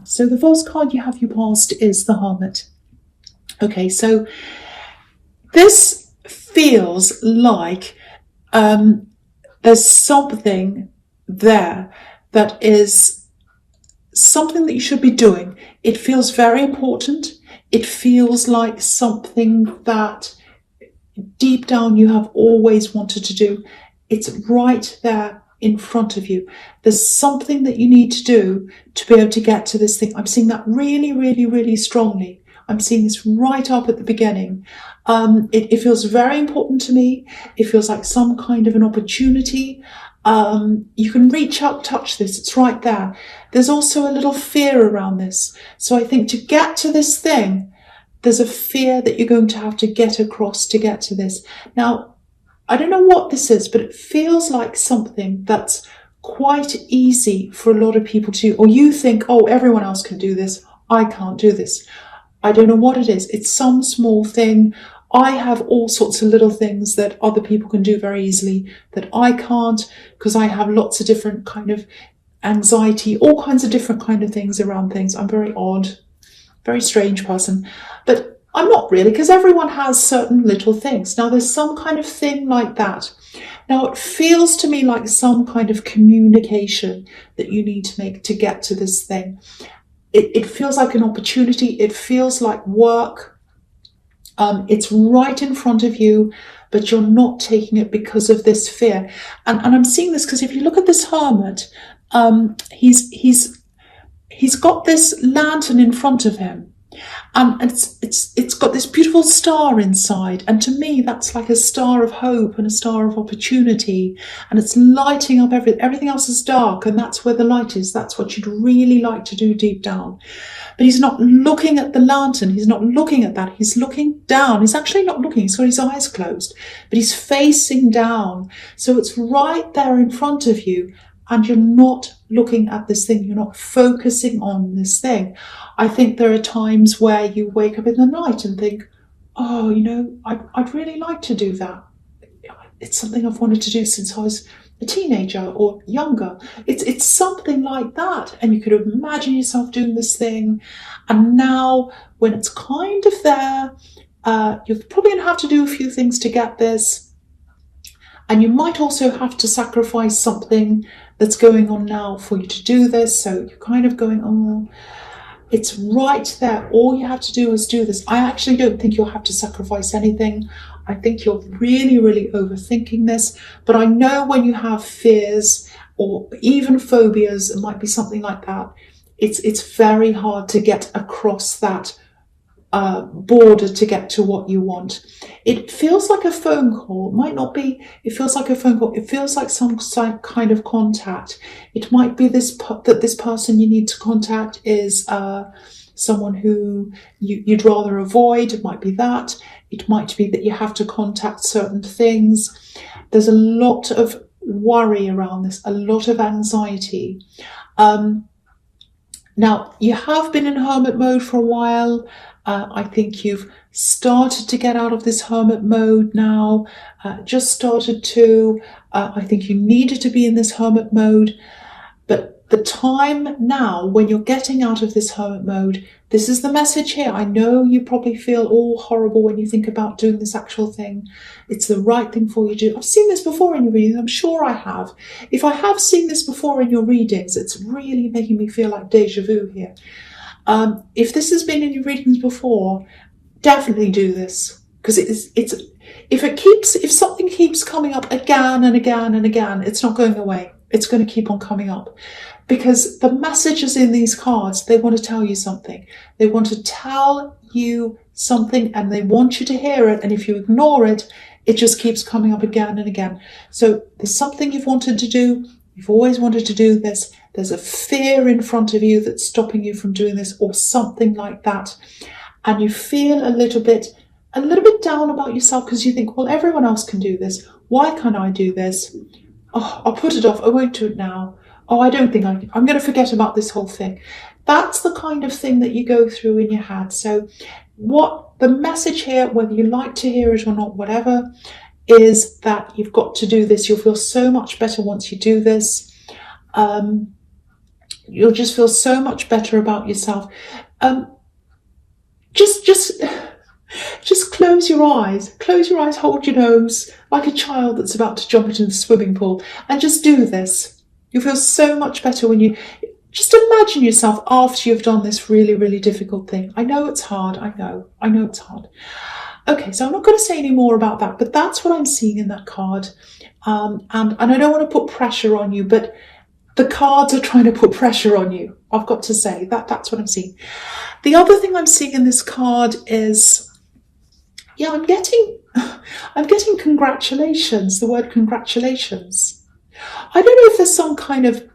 So the first card you have your past is the Hermit. Okay, so this feels like there's something there that is something that you should be doing. It feels very important. It feels like something that deep down you have always wanted to do. It's right there in front of you. There's something that you need to do to be able to get to this thing. I'm seeing that really, really, really strongly. I'm seeing this right up at the beginning. It feels very important to me. It feels like some kind of an opportunity. You can reach out, touch this. It's right there. There's also a little fear around this. So I think to get to this thing, there's a fear that you're going to have to get across to get to this. Now, I don't know what this is, but it feels like something that's quite easy for a lot of people to do. Or you think, oh, everyone else can do this. I can't do this. I don't know what it is. It's some small thing. I have all sorts of little things that other people can do very easily that I can't, because I have lots of different kind of anxiety, all kinds of different kind of things around things. I'm very odd, very strange person, but I'm not really, because everyone has certain little things. Now there's some kind of thing like that. Now it feels to me like some kind of communication that you need to make to get to this thing. It feels like an opportunity. It feels like work. It's right in front of you, but you're not taking it because of this fear. And I'm seeing this because if you look at this hermit, he's got this lantern in front of him. And it's got this beautiful star inside. And to me, that's like a star of hope and a star of opportunity. And it's lighting up everything else is dark. And that's where the light is. That's what you'd really like to do deep down. But he's not looking at the lantern. He's not looking at that. He's looking down. He's actually not looking. He's got his eyes closed. But he's facing down. So it's right there in front of you. And you're not looking at this thing. You're not focusing on this thing. I think there are times where you wake up in the night and think, oh, I'd really like to do that. It's something I've wanted to do since I was a teenager or younger. It's something like that. And you could imagine yourself doing this thing. And now when it's kind of there, you're probably going to have to do a few things to get this. And you might also have to sacrifice something that's going on now for you to do this. So you're kind of going, oh, it's right there. All you have to do is do this. I actually don't think you'll have to sacrifice anything. I think you're really, really overthinking this. But I know when you have fears or even phobias, it might be something like that. It's very hard to get across that border to get to what you want. It feels like a phone call. It might not be. It feels like a phone call. It feels like some kind of contact. It might be that this person you need to contact is someone who you'd rather avoid. It might be that. It might be that you have to contact certain things. There's a lot of worry around this, a lot of anxiety. Now, you have been in hermit mode for a while. I think you've started to get out of this hermit mode now, just started to. I think you needed to be in this hermit mode. But the time now when you're getting out of this hermit mode, this is the message here. I know you probably feel all horrible when you think about doing this actual thing. It's the right thing for you to do. I've seen this before in your readings. I'm sure I have. If I have seen this before in your readings, it's really making me feel like deja vu here. If this has been in your readings before, definitely do this, because if something keeps coming up again and again and again, it's not going away. It's going to keep on coming up, because the messages in these cards, they want to tell you something. They want to tell you something and they want you to hear it. And if you ignore it, it just keeps coming up again and again. So there's something you've wanted to do. You've always wanted to do this. There's a fear in front of you that's stopping you from doing this, or something like that. And you feel a little bit down about yourself because you think, well, everyone else can do this. Why can't I do this? Oh, I'll put it off. I won't do it now. Oh, I don't think I'm going to forget about this whole thing. That's the kind of thing that you go through in your head. So what the message here, whether you like to hear it or not, whatever, is that you've got to do this. You'll feel so much better once you do this. You'll just feel so much better about yourself. Just close your eyes. Close your eyes, hold your nose like a child that's about to jump into the swimming pool, and just do this. You'll feel so much better when you just imagine yourself after you've done this really, really difficult thing. I know it's hard. I know it's hard. Okay, so I'm not going to say any more about that, but that's what I'm seeing in that card. And I don't want to put pressure on you, but the cards are trying to put pressure on you. I've got to say that's what I'm seeing. The other thing I'm seeing in this card is, yeah, I'm getting congratulations, the word congratulations. I don't know if there's some kind of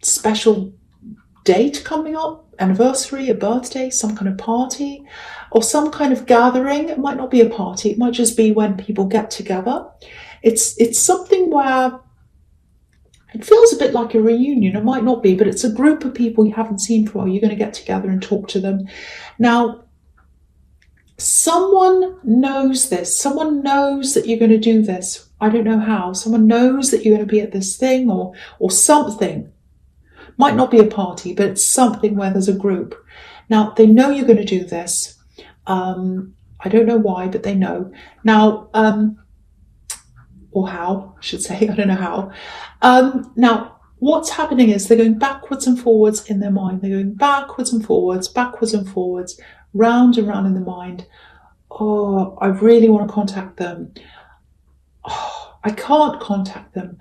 special date coming up, anniversary, a birthday, some kind of party, or some kind of gathering. It might not be a party, it might just be when people get together. It's something where it feels a bit like a reunion. It might not be, but it's a group of people you haven't seen for a while. You're going to get together and talk to them. Now, someone knows this. Someone knows that you're going to do this. I don't know how. Someone knows that you're going to be at this thing or something. Might not be a party, but it's something where there's a group. Now, they know you're going to do this. I don't know why, but they know. Now, or how, I should say. I don't know how. Now, what's happening is they're going backwards and forwards in their mind. They're going backwards and forwards, round and round in the mind. Oh, I really want to contact them. Oh, I can't contact them.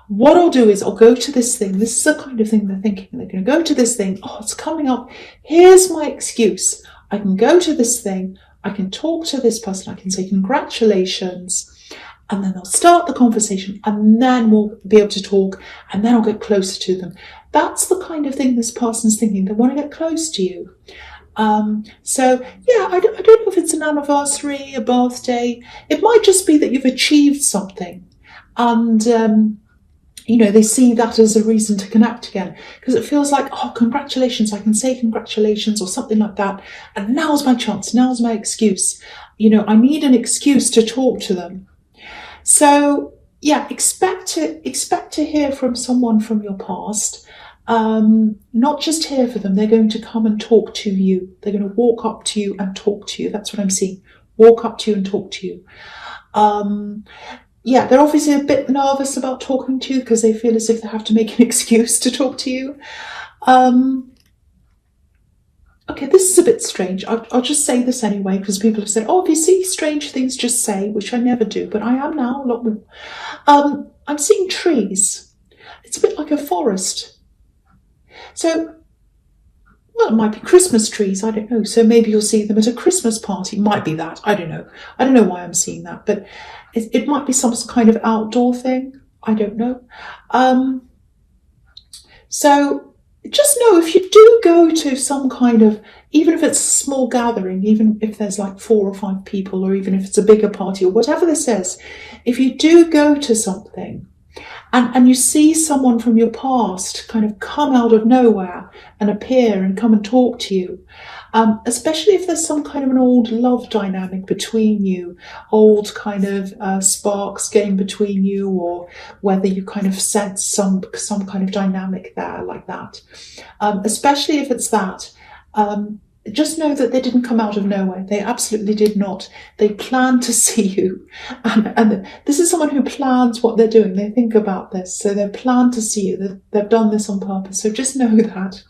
What I'll do is I'll go to this thing. This is the kind of thing they're thinking. They're going to go to this thing. Oh, it's coming up. Here's my excuse. I can go to this thing. I can talk to this person. I can say congratulations. And then they'll start the conversation, and then we'll be able to talk, and then I'll get closer to them. That's the kind of thing this person's thinking. They want to get close to you. So, yeah, I don't know if it's an anniversary, a birthday. It might just be that you've achieved something. And, they see that as a reason to connect again. Because it feels like, oh, congratulations, I can say congratulations or something like that. And now's my chance, now's my excuse. I need an excuse to talk to them. So, yeah, expect to hear from someone from your past. Not just hear for them. They're going to come and talk to you. They're going to walk up to you and talk to you. That's what I'm seeing. Walk up to you and talk to you. Yeah, they're obviously a bit nervous about talking to you because they feel as if they have to make an excuse to talk to you. Okay, this is a bit strange. I'll just say this anyway, because people have said, oh, if you see strange things, just say, which I never do, but I am now a lot more. I'm seeing trees. It's a bit like a forest. So, well, it might be Christmas trees, I don't know. So maybe you'll see them at a Christmas party. It might be that, I don't know. I don't know why I'm seeing that, but it might be some kind of outdoor thing. I don't know. So, just know if you do go to some kind of, even if it's a small gathering, even if there's like 4 or 5 people, or even if it's a bigger party or whatever this is, if you do go to something and you see someone from your past kind of come out of nowhere and appear and come and talk to you, especially if there's some kind of an old love dynamic between you, old kind of sparks getting between you, or whether you kind of sense some kind of dynamic there like that. Especially if it's that, just know that they didn't come out of nowhere. They absolutely did not. They planned to see you. And this is someone who plans what they're doing. They think about this. So they've planned to see you. They've done this on purpose. So just know that.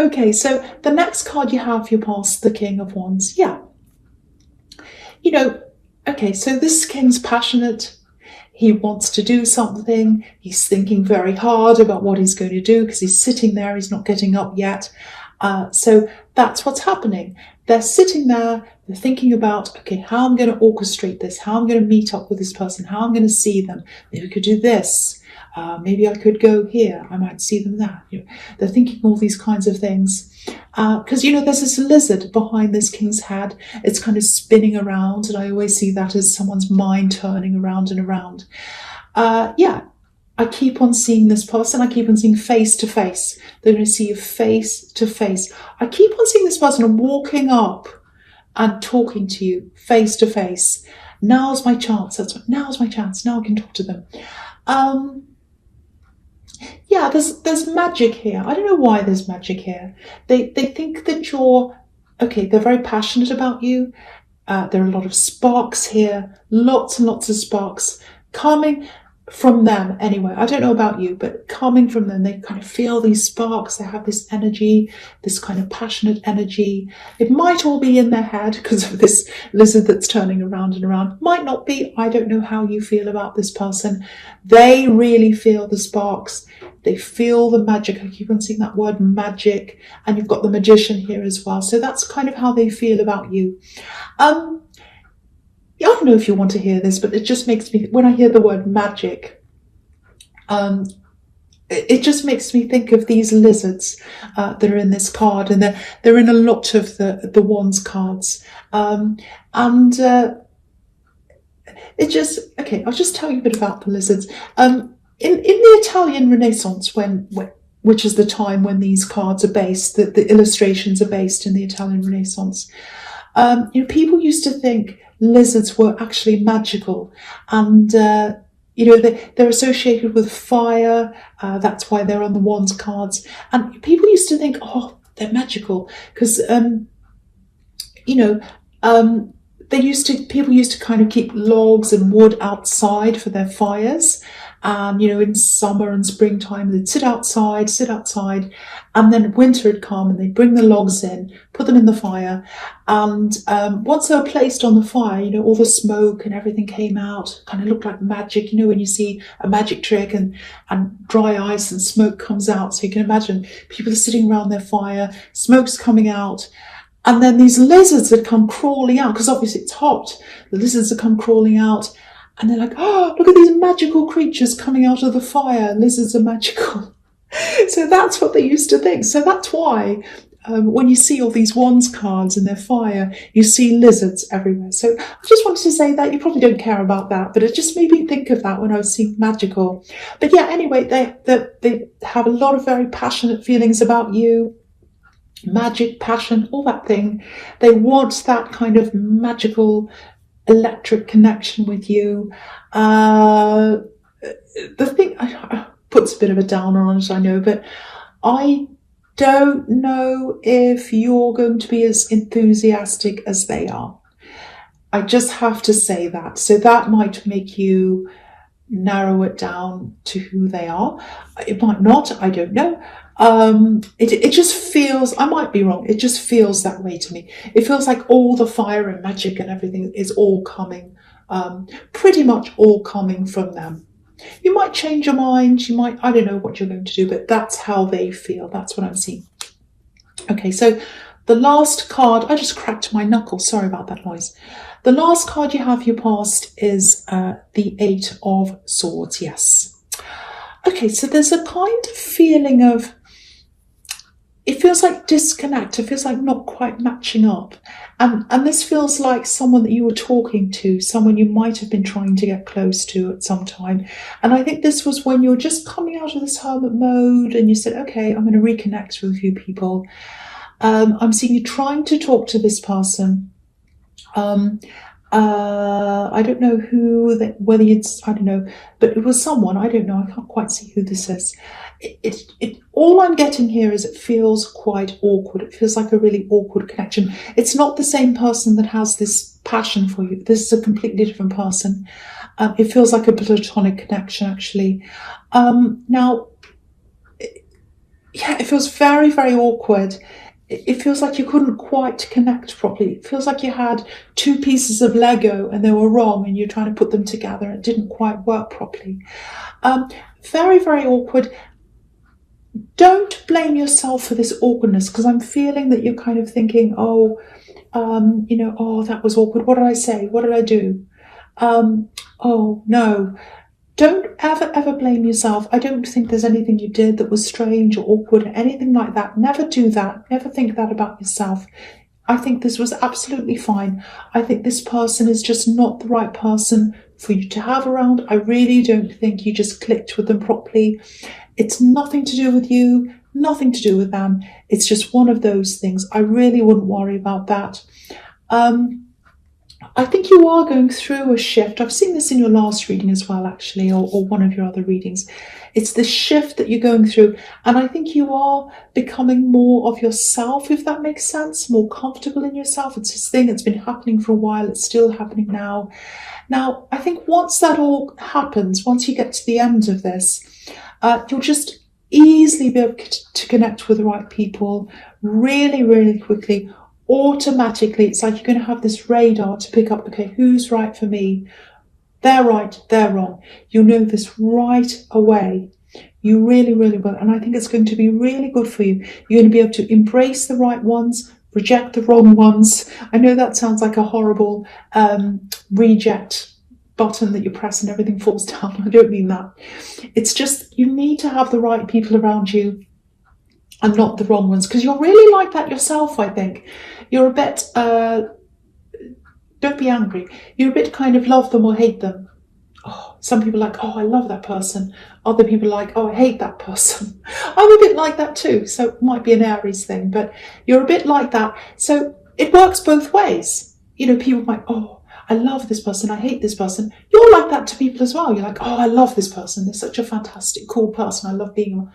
Okay, so the next card you have, your past, the King of Wands. Yeah. Okay, so this king's passionate. He wants to do something. He's thinking very hard about what he's going to do because he's sitting there. He's not getting up yet. So that's what's happening. They're sitting there, they're thinking about, okay, how I'm going to orchestrate this, how I'm going to meet up with this person, how I'm going to see them. Maybe we could do this. Maybe I could go here. I might see them there. They're thinking all these kinds of things. Because, there's this lizard behind this king's head. It's kind of spinning around. And I always see that as someone's mind turning around and around. Yeah. I keep on seeing this person. I keep on seeing face to face. They're going to see you face to face. I keep on seeing this person walking up and talking to you face to face. Now's my chance. Now's my chance. Now I can talk to them. Yeah, there's magic here. I don't know why there's magic here. They think that you're okay. They're very passionate about you. There are a lot of sparks here, lots and lots of sparks coming from them anyway. I don't know about you, but coming from them, they kind of feel these sparks. They have this energy, this kind of passionate energy. It might all be in their head because of this lizard that's turning around and around. Might not be. I don't know how you feel about this person. They really feel the sparks. They feel the magic. I keep on seeing that word magic, and you've got the magician here as well. So that's kind of how they feel about you. I don't know if you want to hear this, but it just makes me, when I hear the word magic, it just makes me think of these lizards that are in this card, and they're in a lot of the Wands cards. It just, okay, I'll just tell you a bit about the lizards. In the Italian Renaissance, which is the time when these cards are based, the illustrations are based in the Italian Renaissance, people used to think lizards were actually magical, and they're associated with fire. That's why they're on the Wands cards, and people used to think, oh, they're magical because people used to kind of keep logs and wood outside for their fires. And, in summer and springtime, they'd sit outside, and then winter had come and they'd bring the logs in, put them in the fire. And once they were placed on the fire, all the smoke and everything came out, kind of looked like magic, when you see a magic trick and dry ice and smoke comes out. So you can imagine people are sitting around their fire, smoke's coming out. And then these lizards had come crawling out, because obviously it's hot. The lizards had come crawling out, and they're like, oh, look at these magical creatures coming out of the fire. Lizards are magical. So that's what they used to think. So that's why when you see all these Wands cards in their fire, you see lizards everywhere. So I just wanted to say that. You probably don't care about that, but it just made me think of that when I was seeing magical. But yeah, anyway, they have a lot of very passionate feelings about you. Magic, passion, all that thing. They want that kind of magical electric connection with you. The thing puts a bit of a downer on it, I know, but I don't know if you're going to be as enthusiastic as they are. I just have to say that. So that might make you narrow it down to who they are. It might not, I don't know. It just feels, I might be wrong, it just feels that way to me. It feels like all the fire and magic and everything is all coming, pretty much all coming from them. You might change your mind, I don't know what you're going to do, but that's how they feel. That's what I'm seeing. Okay, so the last card, I just cracked my knuckle, sorry about that noise. The last card you have your past is the Eight of Swords, yes. Okay, so there's a kind of feeling of, it feels like disconnect, it feels like not quite matching up. And this feels like someone that you were talking to, someone you might have been trying to get close to at some time. And I think this was when you're just coming out of this hermit mode and you said, okay, I'm going to reconnect with a few people. I'm seeing you trying to talk to this person. I don't know whether it's, I don't know, but it was someone, I don't know, I can't quite see who this is. All I'm getting here is it feels quite awkward. It feels like a really awkward connection. It's not the same person that has this passion for you. This is a completely different person. It feels like a platonic connection, actually. Now, it feels very, very awkward. It feels like you couldn't quite connect properly. It feels like you had two pieces of Lego and they were wrong and you're trying to put them together and it didn't quite work properly. Very, very awkward. Don't blame yourself for this awkwardness, because I'm feeling that you're kind of thinking, oh, that was awkward. What did I say? What did I do? Oh, no. Don't ever blame yourself. I don't think there's anything you did that was strange or awkward or anything like that. Never do that. Never think that about yourself. I think this was absolutely fine. I think this person is just not the right person for you to have around. I really don't think you just clicked with them properly. It's nothing to do with you, nothing to do with them. It's just one of those things. I really wouldn't worry about that. I think you are going through a shift. I've seen this in your last reading as well, actually, or one of your other readings. It's the shift that you're going through. And I think you are becoming more of yourself, if that makes sense, more comfortable in yourself. It's this thing that's been happening for a while. It's still happening now. Now, I think once that all happens, once you get to the end of this, you'll just easily be able to connect with the right people really, really quickly. Automatically, it's like you're going to have this radar to pick up, okay, who's right for me? They're right, they're wrong. You'll know this right away. You really, really will. And I think it's going to be really good for you. You're going to be able to embrace the right ones, reject the wrong ones. I know that sounds like a horrible reject button that you press and everything falls down. I don't mean that. It's just you need to have the right people around you and not the wrong ones, because you're really like that yourself, I think. You're a bit, don't be angry, you're a bit kind of love them or hate them. Oh, some people are like, oh, I love that person. Other people are like, oh, I hate that person. I'm a bit like that too, so it might be an Aries thing, but you're a bit like that. So it works both ways. You know, people might, oh, I love this person, I hate this person. You're like that to people as well. You're like, oh, I love this person. They're such a fantastic, cool person. I love being around.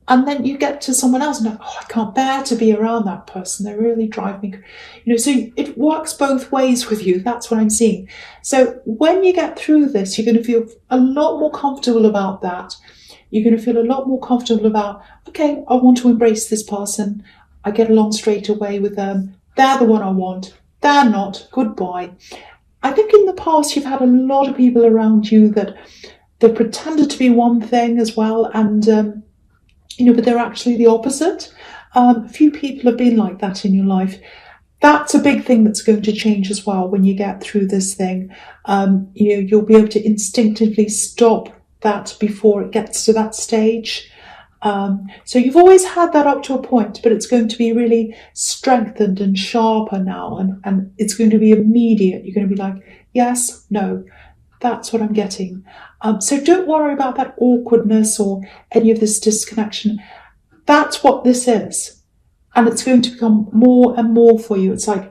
And then you get to someone else and like, oh, I can't bear to be around that person. They really drive me, you know, so it works both ways with you. That's what I'm seeing. So when you get through this, you're going to feel a lot more comfortable about that. You're going to feel a lot more comfortable about, okay, I want to embrace this person. I get along straight away with them. They're the one I want. They're not. Goodbye. I think in the past, you've had a lot of people around you that they pretended to be one thing as well. And, you know, but they're actually the opposite. A few people have been like that in your life. That's a big thing that's going to change as well when you get through this thing. You know, you'll be able to instinctively stop that before it gets to that stage. So you've always had that up to a point, but it's going to be really strengthened and sharper now, and it's going to be immediate. You're going to be like, yes, no, that's what I'm getting. So don't worry about that awkwardness or any of this disconnection. That's what this is. And it's going to become more and more for you. It's like,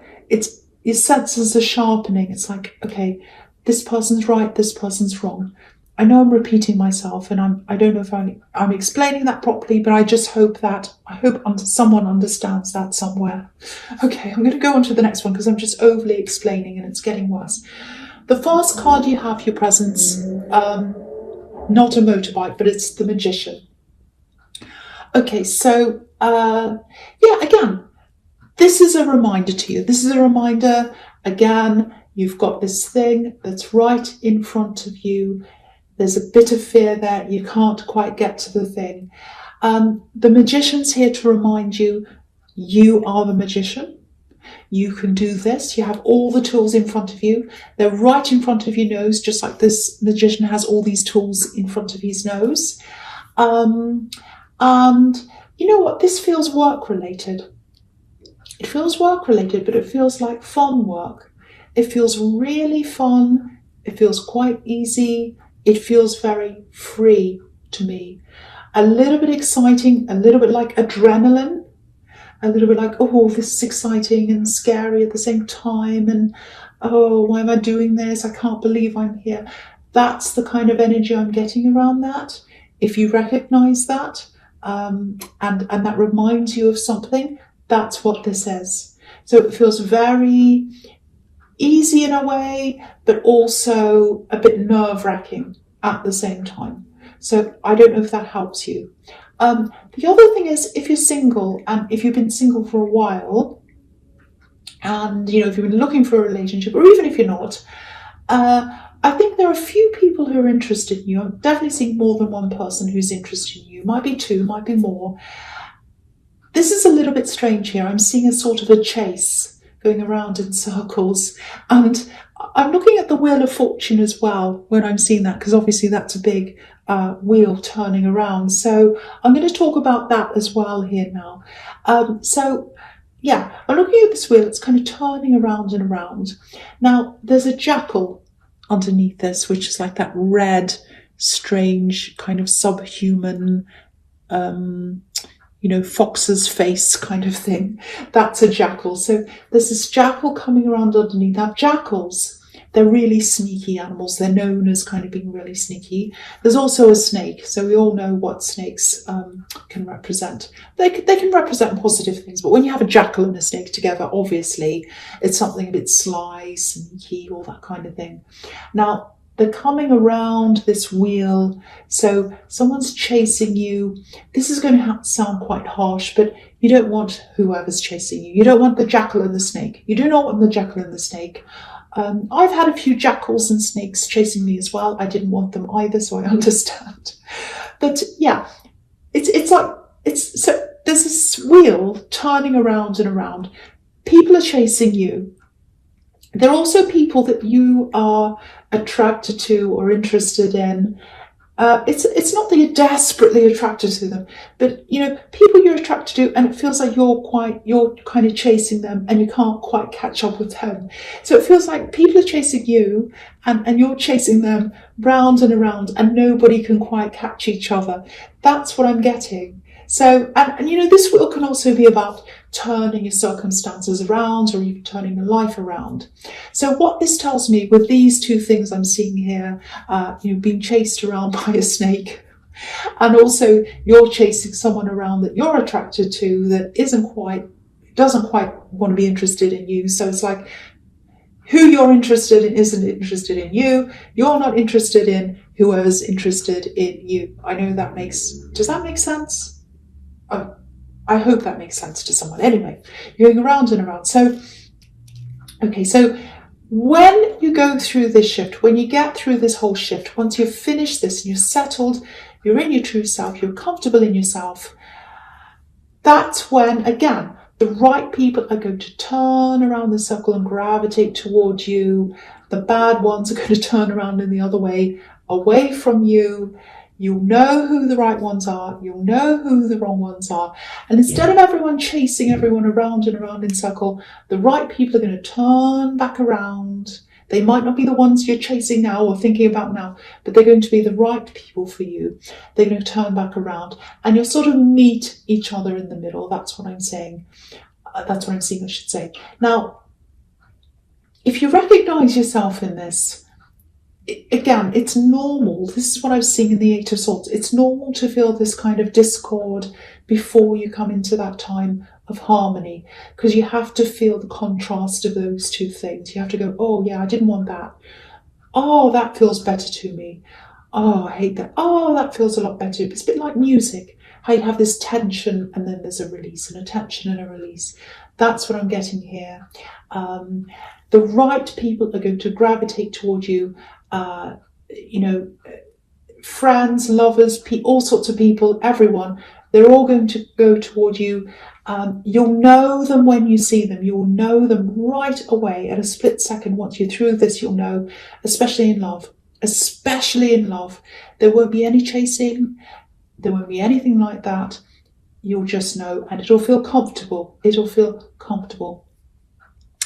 your senses are sharpening. It's like, okay, this person's right, this person's wrong. I know I'm repeating myself, and I don't know if I'm explaining that properly, but I just hope someone understands that somewhere. Okay, I'm going to go on to the next one because I'm just overly explaining and it's getting worse. The first card you have, your presence, not a motorbike, but it's the Magician. Okay, so, yeah, again, this is a reminder to you. This is a reminder, again, you've got this thing that's right in front of you. There's a bit of fear there. You can't quite get to the thing. The Magician's here to remind you, you are the magician. You can do this. You have all the tools in front of you. They're right in front of your nose, just like this magician has all these tools in front of his nose. And you know what? This feels work-related. It feels work-related, but it feels like fun work. It feels really fun. It feels quite easy. It feels very free to me. A little bit exciting, a little bit like adrenaline. A little bit like, oh, this is exciting and scary at the same time. And, oh, why am I doing this? I can't believe I'm here. That's the kind of energy I'm getting around that. If you recognize that and that reminds you of something, that's what this is. So it feels very easy in a way, but also a bit nerve-wracking at the same time. So I don't know if that helps you. The other thing is, if you're single and if you've been single for a while, and you know, if you've been looking for a relationship, or even if you're not, I think there are a few people who are interested in you. I'm definitely seeing more than one person who's interested in you. Might be two, might be more. This is a little bit strange here. I'm seeing a sort of a chase going around in circles, and I'm looking at the Wheel of Fortune as well when I'm seeing that, because obviously that's a big wheel turning around. So I'm going to talk about that as well here now. So yeah, I'm looking at this wheel. It's kind of turning around and around. Now there's a jackal underneath this, which is like that red, strange kind of subhuman, fox's face kind of thing. That's a jackal. So there's this jackal coming around underneath. Now, jackals, they're really sneaky animals. They're known as kind of being really sneaky. There's also a snake. So we all know what snakes can represent. They can represent positive things, but when you have a jackal and a snake together, obviously it's something a bit sly, sneaky, all that kind of thing. Now, they're coming around this wheel. So someone's chasing you. This is going to sound quite harsh, but you don't want whoever's chasing you. You don't want the jackal and the snake. You do not want the jackal and the snake. I've had a few jackals and snakes chasing me as well. I didn't want them either, so I understand. But yeah, so there's this wheel turning around and around. People are chasing you. There are also people that you are attracted to or interested in. It's not that you're desperately attracted to them, but people you're attracted to, and it feels like you're kind of chasing them, and you can't quite catch up with them. So it feels like people are chasing you, and you're chasing them round and around, and nobody can quite catch each other. That's what I'm getting. So, and this wheel can also be about turning your circumstances around, or even turning your life around. So what this tells me with these two things I'm seeing here, being chased around by a snake, and also you're chasing someone around that you're attracted to that doesn't quite want to be interested in you. So it's like who you're interested in isn't interested in you. You're not interested in whoever's interested in you. I know does that make sense? I hope that makes sense to someone. Anyway, you're going around and around. So when you go through this shift, when you get through this whole shift, once you've finished this and you're settled, you're in your true self, you're comfortable in yourself, that's when, again, the right people are going to turn around the circle and gravitate towards you. The bad ones are going to turn around in the other way, away from you. You'll know who the right ones are. You'll know who the wrong ones are. And instead of everyone chasing everyone around and around in circle, the right people are going to turn back around. They might not be the ones you're chasing now or thinking about now, but they're going to be the right people for you. They're going to turn back around, and you'll sort of meet each other in the middle. That's what I'm saying. That's what I'm seeing, I should say. Now, if you recognize yourself in this, again, it's normal. This is what I was seeing in the Eight of Swords. It's normal to feel this kind of discord before you come into that time of harmony, because you have to feel the contrast of those two things. You have to go, oh yeah, I didn't want that. Oh, that feels better to me. Oh, I hate that. Oh, that feels a lot better. It's a bit like music, how you have this tension and then there's a release, and a tension and a release. That's what I'm getting here. The right people are going to gravitate toward you. Friends, lovers, all sorts of people, everyone, they're all going to go toward you. You'll know them when you see them. You'll know them right away at a split second. Once you're through this, you'll know, especially in love. Especially in love. There won't be any chasing. There won't be anything like that. You'll just know, and it'll feel comfortable. It'll feel comfortable.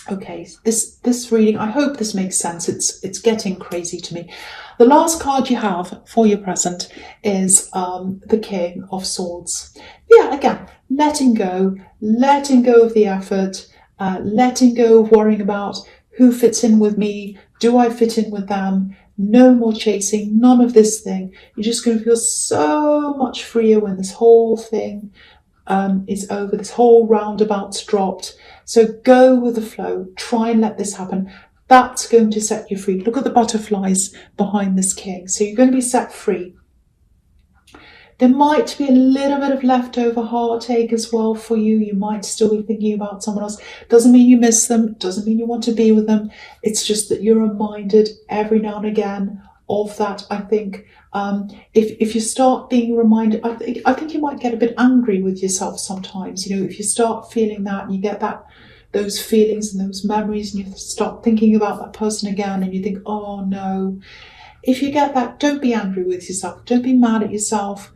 Okay, this reading, I hope this makes sense. It's getting crazy to me. The last card you have for your present is the King of Swords. Yeah, again, letting go of the effort, letting go of worrying about who fits in with me, do I fit in with them? No more chasing, none of this thing. You're just going to feel so much freer when this whole thing is over, this whole roundabout's dropped. So go with the flow, try and let this happen. That's going to set you free. Look at the butterflies behind this king. So you're going to be set free. There might be a little bit of leftover heartache as well for you. You might still be thinking about someone else. Doesn't mean you miss them. Doesn't mean you want to be with them. It's just that you're reminded every now and again of that. I think if you start being reminded, I think you might get a bit angry with yourself sometimes. If you start feeling that and you get those feelings and those memories, and you start thinking about that person again, and you think, oh no. If you get that, don't be angry with yourself. Don't be mad at yourself.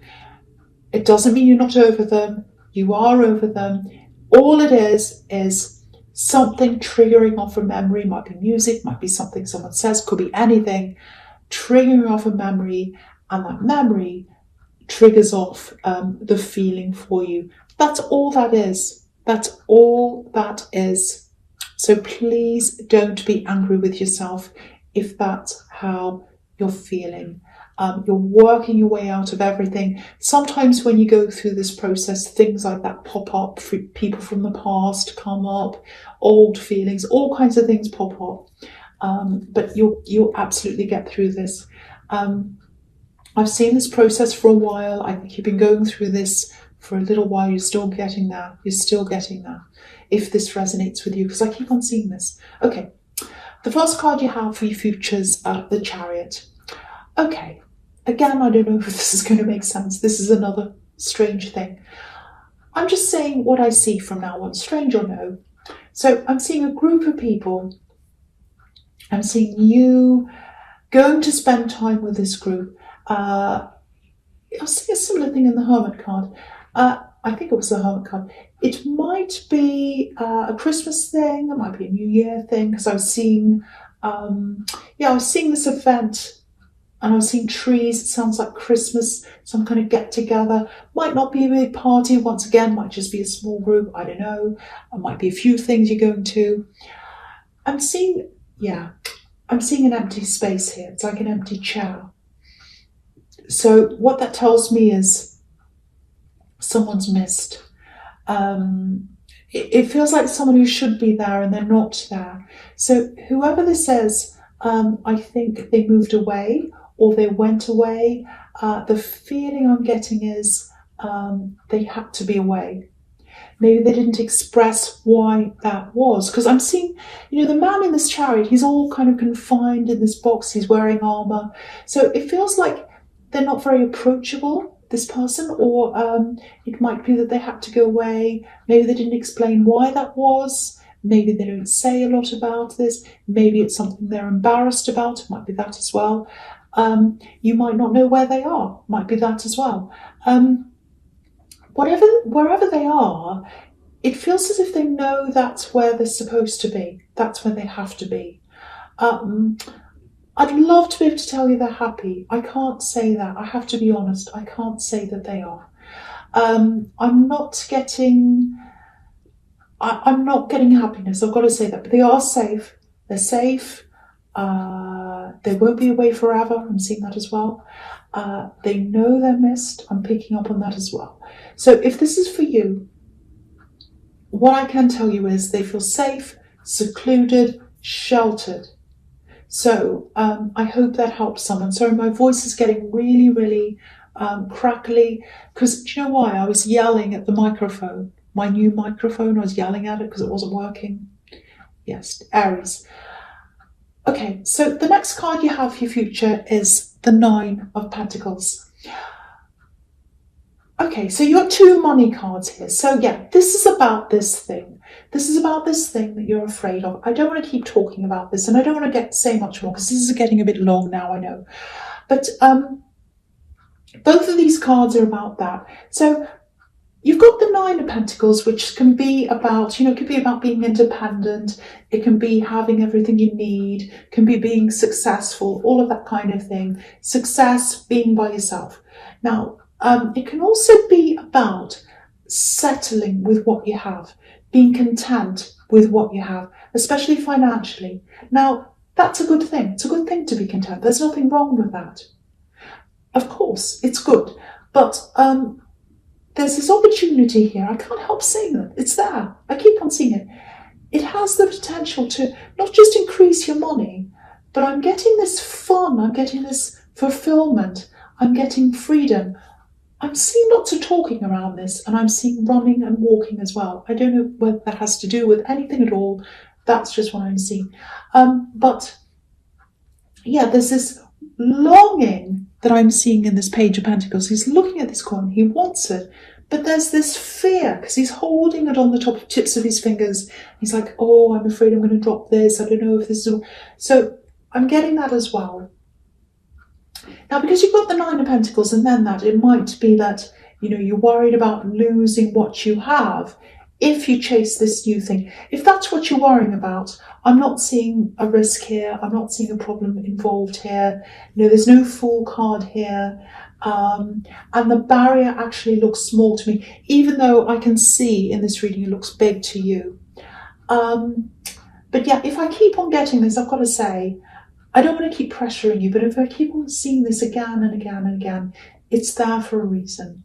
It doesn't mean you're not over them. You are over them. All it is something triggering off a memory. Might be music, might be something someone says, could be anything. Triggering off a memory, and that memory triggers off the feeling for you. That's all that is. That's all that is. So please don't be angry with yourself if that's how you're feeling. You're working your way out of everything. Sometimes when you go through this process, things like that pop up. People from the past come up, old feelings, all kinds of things pop up. But you'll absolutely get through this. I've seen this process for a while. I think you've been going through this for a little while. You're still getting there. You're still getting there. If this resonates with you, because I keep on seeing this. Okay, the first card you have for your futures, the Chariot. Okay, again, I don't know if this is going to make sense. This is another strange thing. I'm just saying what I see from now on, strange or no. So I'm seeing a group of people. I'm seeing you going to spend time with this group. I'll see a similar thing in the Hermit card. I think it was the Hermit card. It might be a Christmas thing. It might be a New Year thing, because I was seeing, I was seeing this event, and I was seeing trees. It sounds like Christmas, some kind of get together. Might not be a big party. Once again, might just be a small group. I don't know. It might be a few things you're going to. I'm seeing an empty space here. It's like an empty chair. So what that tells me is someone's missed. It feels like someone who should be there and they're not there. So whoever this is, I think they moved away or they went away. The feeling I'm getting is they had to be away. Maybe they didn't express why that was. Because I'm seeing, the man in this chariot, he's all kind of confined in this box. He's wearing armor. So it feels like they're not very approachable, this person, or it might be that they had to go away. Maybe they didn't explain why that was. Maybe they don't say a lot about this. Maybe it's something they're embarrassed about. It might be that as well. You might not know where they are. Might be that as well. Wherever they are, it feels as if they know that's where they're supposed to be. That's where they have to be. I'd love to be able to tell you they're happy. I can't say that. I have to be honest. I can't say that they are. I'm not getting happiness. I've got to say that. But they are safe. They're safe. They won't be away forever. I'm seeing that as well. They know they're missed. I'm picking up on that as well. So if this is for you, what I can tell you is they feel safe, secluded, sheltered. So I hope that helps someone. Sorry, my voice is getting really, really crackly, because do you know why? I was yelling at the microphone, my new microphone. I was yelling at it because it wasn't working. Yes, Aries. Okay, so the next card you have for your future is the Nine of Pentacles. Okay, so you have two money cards here. So yeah, this is about this thing. This is about this thing that you're afraid of. I don't want to keep talking about this, and I don't want to say much more because this is getting a bit long now, I know. But both of these cards are about that. So you've got the Nine of Pentacles, which can be about, it could be about being independent. It can be having everything you need, can be being successful, all of that kind of thing. Success, being by yourself. Now, it can also be about settling with what you have, being content with what you have, especially financially. Now, that's a good thing. It's a good thing to be content. There's nothing wrong with that. Of course, it's good. But there's this opportunity here. I can't help seeing it. It's there. I keep on seeing it. It has the potential to not just increase your money, but I'm getting this fun. I'm getting this fulfillment. I'm getting freedom. I'm seeing lots of talking around this, and I'm seeing running and walking as well. I don't know whether that has to do with anything at all. That's just what I'm seeing. But yeah, there's this longing that I'm seeing in this Page of Pentacles. He's looking at this coin. He wants it. But there's this fear because he's holding it on the tips of his fingers. He's like, oh, I'm afraid I'm going to drop this. I don't know if this is... So I'm getting that as well. Now, because you've got the Nine of Pentacles and then that, it might be that, you're worried about losing what you have if you chase this new thing. If that's what you're worrying about, I'm not seeing a risk here. I'm not seeing a problem involved here. There's no Fool card here. And the barrier actually looks small to me, even though I can see in this reading it looks big to you. But yeah, if I keep on getting this, I've got to say, I don't want to keep pressuring you, but if I keep on seeing this again and again and again, it's there for a reason.